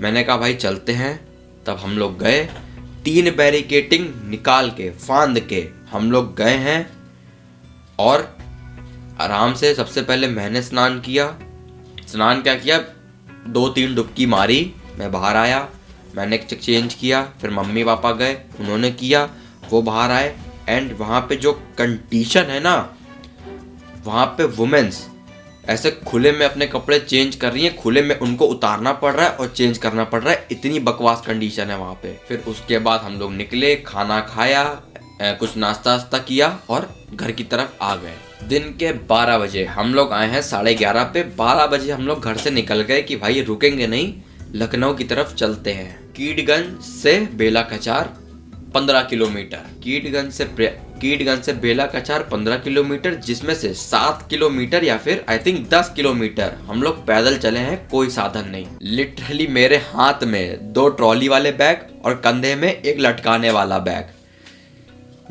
मैंने कहा भाई चलते हैं। तब हम लोग गए, 3 बैरिकेटिंग निकाल के फांद के हम लोग गए हैं और आराम से सबसे पहले मैंने स्नान किया। स्नान क्या किया, 2-3 डुबकी मारी, मैं बाहर आया, मैंने चेंज किया, फिर मम्मी पापा गए, उन्होंने किया, वो बाहर आए। एंड वहाँ पे जो कंडीशन है ना, वहाँ पे वुमेन्स ऐसे खुले में अपने कपड़े चेंज कर रही हैं, खुले में उनको उतारना पड़ रहा है और चेंज करना पड़ रहा है, इतनी बकवास कंडीशन है वहाँ पे। फिर उसके बाद हम लोग निकले, खाना खाया, कुछ नाश्ता वास्ता किया और घर की तरफ आ गए। दिन के 12 बजे हम लोग आए हैं 11:30 पे। 12 बजे हम लोग घर से निकल गए कि भाई रुकेंगे नहीं, लखनऊ की तरफ चलते हैं। कीटगंज से बेला कचार 15 किलोमीटर, कीटगंज से बेला कचार 15 किलोमीटर, जिसमें से 7 किलोमीटर या फिर आई थिंक 10 किलोमीटर हम लोग पैदल चले हैं, कोई साधन नहीं। लिटरली मेरे हाथ में 2 ट्रॉली वाले बैग और कंधे में एक लटकाने वाला बैग।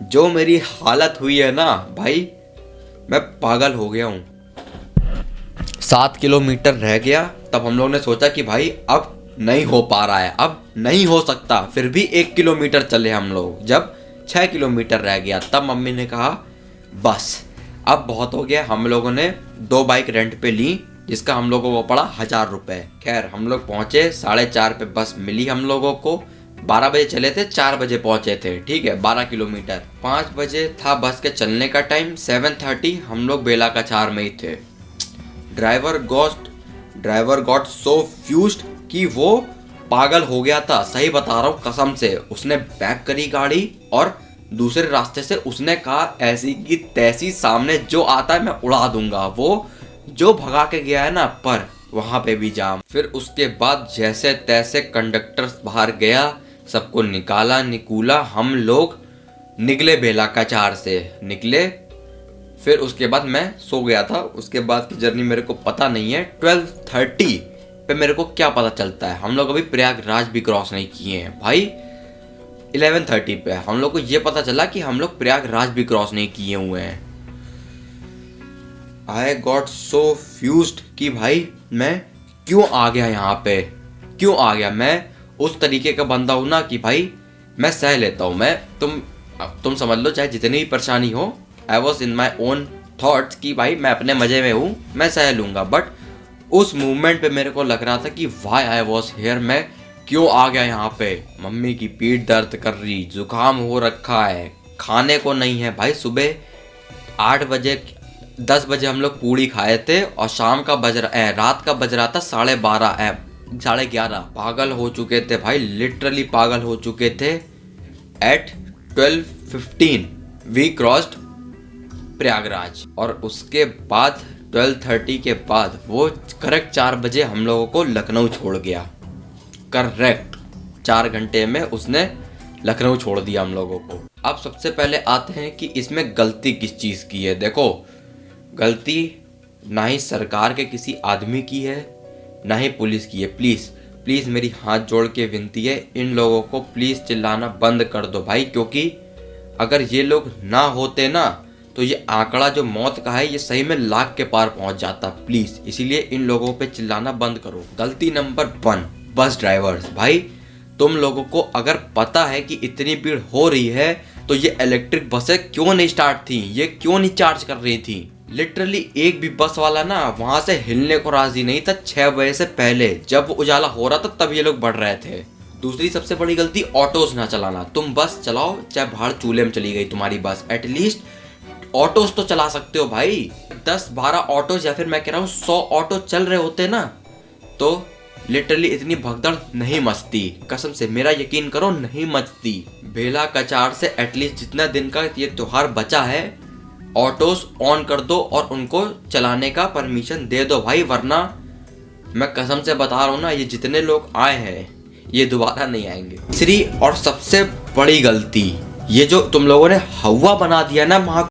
जो मेरी हालत हुई है ना भाई, मैं पागल हो गया हूँ। 7 किलोमीटर रह गया, तब हम लोग ने सोचा कि भाई अब नहीं हो पा रहा है, अब नहीं हो सकता। फिर भी 1 किलोमीटर चले हम लोग। जब 6 किलोमीटर रह गया तब मम्मी ने कहा बस अब बहुत हो गया। हम लोगों ने 2 बाइक रेंट पे ली, जिसका हम लोगों को पड़ा 1000 रुपये। खैर हम लोग पहुंचे 4:30 पे, बस मिली हम लोगों को। 12 बजे चले थे, 4 बजे पहुंचे थे, ठीक है, 12 किलोमीटर। 5 बजे था बस के चलने का टाइम। 7:30 हम लोग बेला कचार में ही थे। ड्राइवर गॉट सो फ्यूज्ड कि वो पागल हो गया था, सही बता रहा हूँ कसम से। उसने बैक करी गाड़ी और दूसरे रास्ते से उसने कहा ऐसी की तैसी, सामने जो आता है मैं उड़ा दूंगा। वो जो भगा के गया है ना, पर वहां पे भी जाम। फिर उसके बाद जैसे तैसे कंडक्टर बाहर गया, सबको निकाला निकूला, हम लोग निकले बेला कचार से निकले। फिर उसके बाद मैं सो गया था। उसके बाद की जर्नी मेरे को पता नहीं है। 12:30 पे मेरे को क्या पता चलता है, हम लोग अभी प्रयागराज भी क्रॉस नहीं किए हैं भाई। 11:30 पे हम लोग को ये पता चला कि हम लोग प्रयागराज भी क्रॉस नहीं किए हुए हैं। आई गॉट सो फ्यूज्ड कि भाई मैं क्यों आ गया यहाँ पे, क्यों आ गया। मैं उस तरीके का बंदा हूं ना कि भाई मैं सह लेता हूँ। मैं तुम समझ लो, चाहे जितनी भी परेशानी हो, I was in my own thoughts कि भाई मैं अपने मजे में हूँ, मैं सह लूंगा। बट उस मूवमेंट पे मेरे को लग रहा था कि वाई आई वॉज हियर, मैं क्यों आ गया यहाँ पे। मम्मी की पीठ दर्द कर रही, जुकाम हो रखा है, खाने को नहीं है भाई। सुबह 8 बजे 10 बजे हम लोग पूड़ी खाए थे और रात का बज रहा था 11:30 पागल हो चुके थे भाई, लिटरली पागल हो चुके थे। एट 12:15 वी क्रॉस्ड प्रयागराज और उसके बाद 12:30 के बाद वो करेक्ट 4 बजे हम लोगों को लखनऊ छोड़ गया। करेक्ट 4 घंटे में उसने लखनऊ छोड़ दिया हम लोगों को। अब सबसे पहले आते हैं कि इसमें गलती किस चीज़ की है। देखो, गलती ना ही सरकार के किसी आदमी की है, ना ही पुलिस की है। प्लीज़ मेरी हाथ जोड़ के विनती है, इन लोगों को प्लीज़ चिल्लाना बंद कर दो भाई, क्योंकि अगर ये लोग ना होते ना तो ये आंकड़ा जो मौत का है ये सही में लाख के पार पहुंच जाता। प्लीज़ इसीलिए इन लोगों पे चिल्लाना बंद करो। गलती नंबर 1, बस ड्राइवर्स। भाई तुम लोगों को अगर पता है कि इतनी भीड़ हो रही है तो ये इलेक्ट्रिक बसें क्यों नहीं स्टार्ट थी, ये क्यों नहीं चार्ज कर रही थी। लिटरली एक भी बस वाला ना वहां से हिलने को राजी नहीं था 6 बजे से पहले। जब वो उजाला हो रहा था तब ये लोग बढ़ रहे थे। दूसरी सबसे बड़ी गलती, ऑटोज ना चलाना। तुम बस चलाओ, चाहे बाहर चूल्हे में चली गई तुम्हारी बस, एटलीस्ट ऑटोज तो चला सकते हो भाई। 10-12 ऑटोज या फिर मैं कह रहा हूँ 100 ऑटो चल रहे होते ना तो लिटरली इतनी भगदड़ नहीं मचती। कसम से मेरा यकीन करो, नहीं मचती। बेला कचार से एटलीस्ट जितना दिन का ये त्योहार बचा है, ऑटोज ऑन कर दो और उनको चलाने का परमिशन दे दो भाई, वरना मैं कसम से बता रहा हूँ ना, ये जितने लोग आए हैं ये दोबारा नहीं आएंगे। तीसरी और सबसे बड़ी गलती, ये जो तुम लोगों ने हवा बना दिया ना